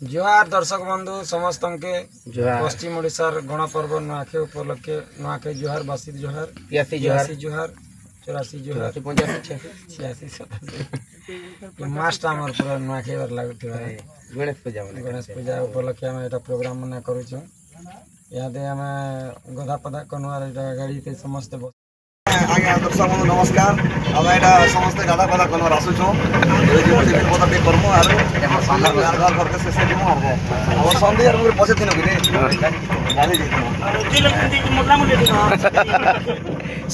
जोहार दर्शक बंधु समस्त के पश्चिम ओडिशार गणपर्व नुआखे उपलक्षे नुआखे जोहार बासी जोहार 83 जोहार 84 जोहार 85 86 मास्ट आमर पूरा नुआखे वर लागुथिबा गणेश पूजा उपलक्षे हम एटा प्रोग्राम मना करूछु यादे हम गधा पदा कनुआर एटा गाड़ी ते समस्त आज्ञा दर्शक बंधु नमस्कार अब एटा समस्त गाधा पदा कनुआर आसुछु टिफिन पता पे करमु आरो घर घर करके से दिमु अब संधि आर पूरे पछे दिन कि गाड़ी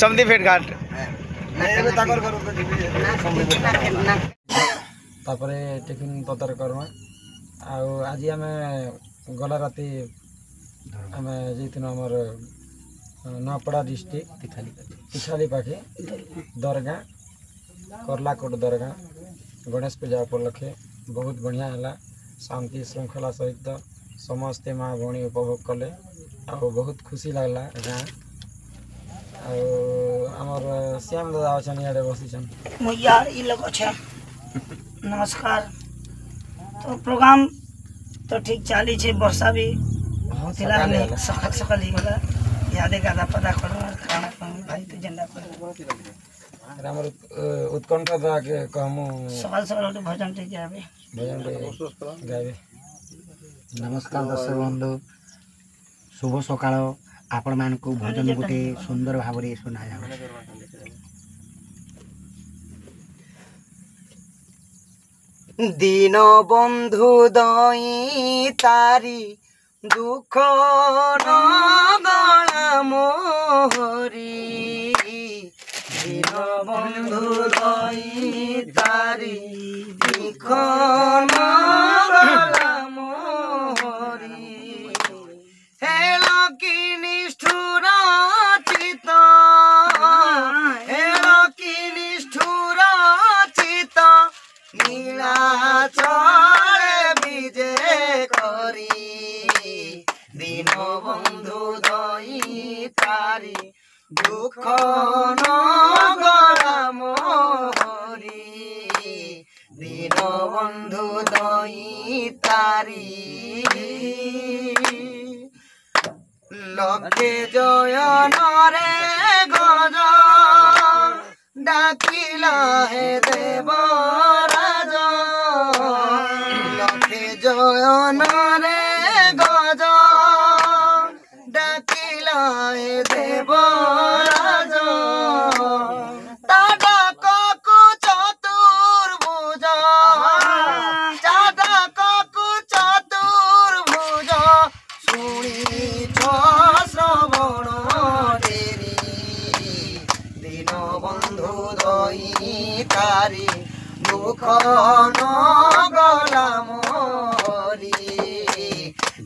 समधी फेट घाट एबे ताकर घर के जीबी तापरे टिफिन पतर करमा आ आज आम गला राति आम जैथिन हमर नपड़ा डिस्ट्रिक्ट तिखाली पाखे दरगाह करलाकोट दरगाह गणेश पूजा उपलक्षे बहुत बढ़िया है शांति श्रृंखला सहित समस्ते माँ भौणी उपभोग कले आ बहुत खुशी लगला गाँ आमर श्याम दादा अच्छा इे बसीचन यार ये लोग अच्छा नमस्कार तो प्रोग्राम तो ठीक चली है वर्षा भी सकाल सकाल ही गला यादे गादा पता करो खाना भाई तो झंडा पर हमर उत्कंठा दा के कहमु सकाल सकाल भजन ठीक गावे गावे। नमस्कार दर्शक बंधु शुभ सकाळ आपण मान को भजन गोटे सुंदर भाव रे सुना जाव दिन बंधु दई तारी दुख न गला मोहरी दिन बंधु दई तारी दुख न गला मोहरी हेल कि निष्ठुर चित हेल कि निष्ठुर चित नीलाचल विजे करी दिन बंधु दई तारी दुख न गला मोहरी दिन बंधु दई तारी लखे जयन रे गज डाकिला हे देवराज लखे जयन रे गज डाकिला हे देवराज ता डाककु चतुर्भुज ता डाककु चतुर्भुज शुणी श्रवण डेरी दिन बंधु दई तारी दुख न गला मोरी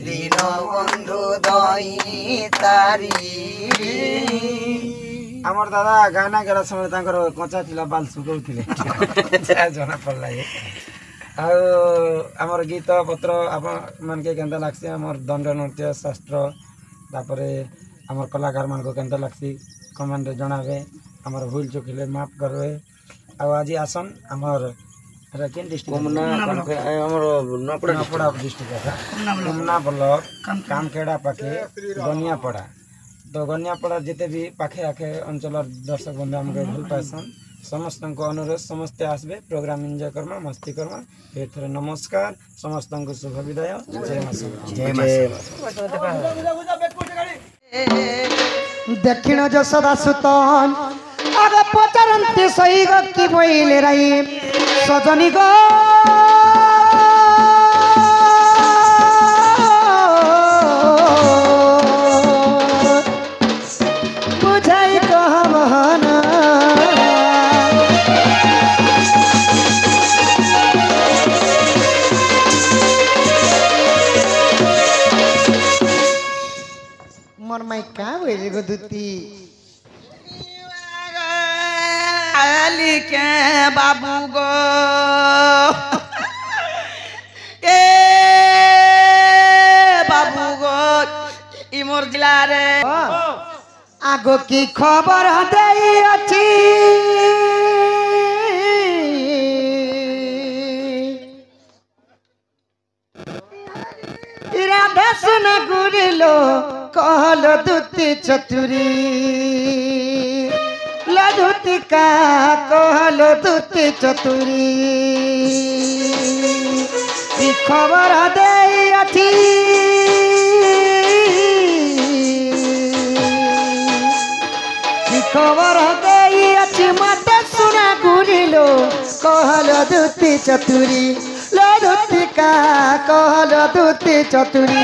दिन बंधु दई तारी आमर दादा गाना गेला समय तांकर कच्चा थिला बाल सुकौथिले जना पड़ला आमर गीत पत्र आप मन के केंता लागसी आमर दंड नृत्य शास्त्र तापरे आमर कलाकार मान को केंता लागसी कमेंट जणावे आमर भूल चुकिले माफ करवे आ आज आसन आमर केन डिस्ट्रिक्ट आमर नपड़ा डिस्ट्रिक्ट कुमना ब्लॉक कामखेड़ा पाखे गनियापड़ा तो गनियापड़ा जिते भी पाखे आखे अंचल दर्शक बंधु आमके भूल पासन समस्त को अनुरोध समस्ते आसबे प्रोग्राम एंजॉय करमा मस्ती करमा फिर थोड़े नमस्कार समस्त को शुभ विदाय जय मां दक्षिण जसदा सुतन अरे पचारंती सही की बोइले राई सजनी गो बुझाई कहबहना मन माई का बोइले गो दुती के बाबू गो ए बाबू गो इमोर जिला रे आगो की खबर देई अछि सुना गुरिलो कहलो दुति चतुरी लधुति का कहलो दुति चतुरी ई खबर दे अथी ई खबर दे अथी मत सुना गुरिलो कहलो दुति चतुरी लधुति का कहलो दुति चतुरी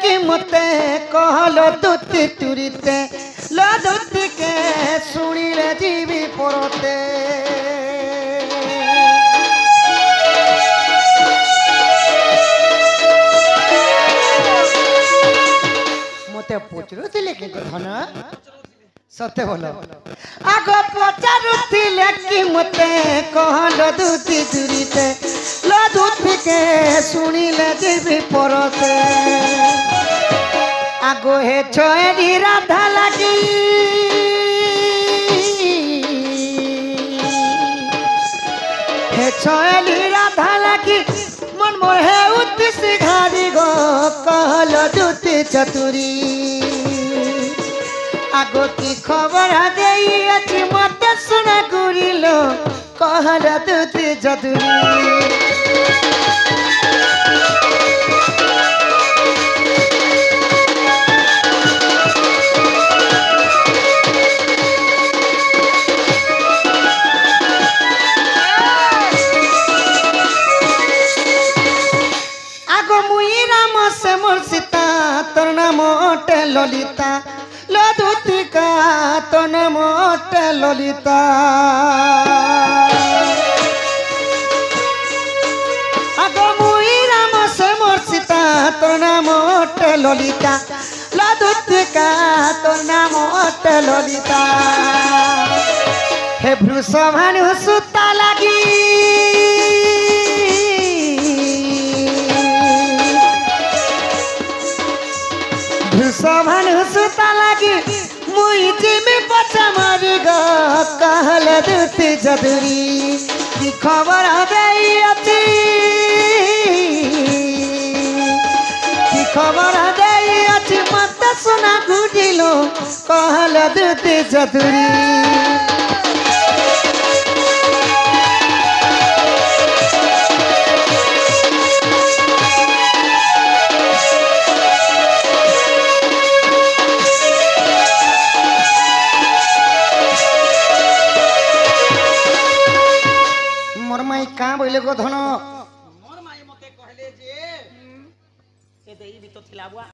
कि मते कहलो दुति तुरीते लधुति के सुनिले जीवी परते मते पचरुथिले कि धन सत्य बोलो आग पचारुथिले कि मते कहलो दुति तुरीते लधुति के सुनिले जीवी परते आगो हे छोरी राधा लगी हे छोरी राधा लगी मन मोर हे उद्देश्य घारी गो कहलो दुति चतुरी आगो की खबर देई अछि मते सुना गुरिलो कहलो दुति चतुरी तोर नाम ओटे ललिता लधुति का तोर नाम ओटे ललिता आगो मुई राम से मोर सीता तोर नाम ओटे ललिता लधुति का तोर नाम ओटे ललिता हे भृषभानु सुता लगी भृषभानु सुता लगी मुई जिमी पचा मारी गो कहलो दुति चतुरी की खबर देई अछि की खबर देई अछि मत सुना गुरिलो कहलो दुति चतुरी कहाँ बोले गो धन मोर माई मते कहले जे ए देई भी तो थिला बुआ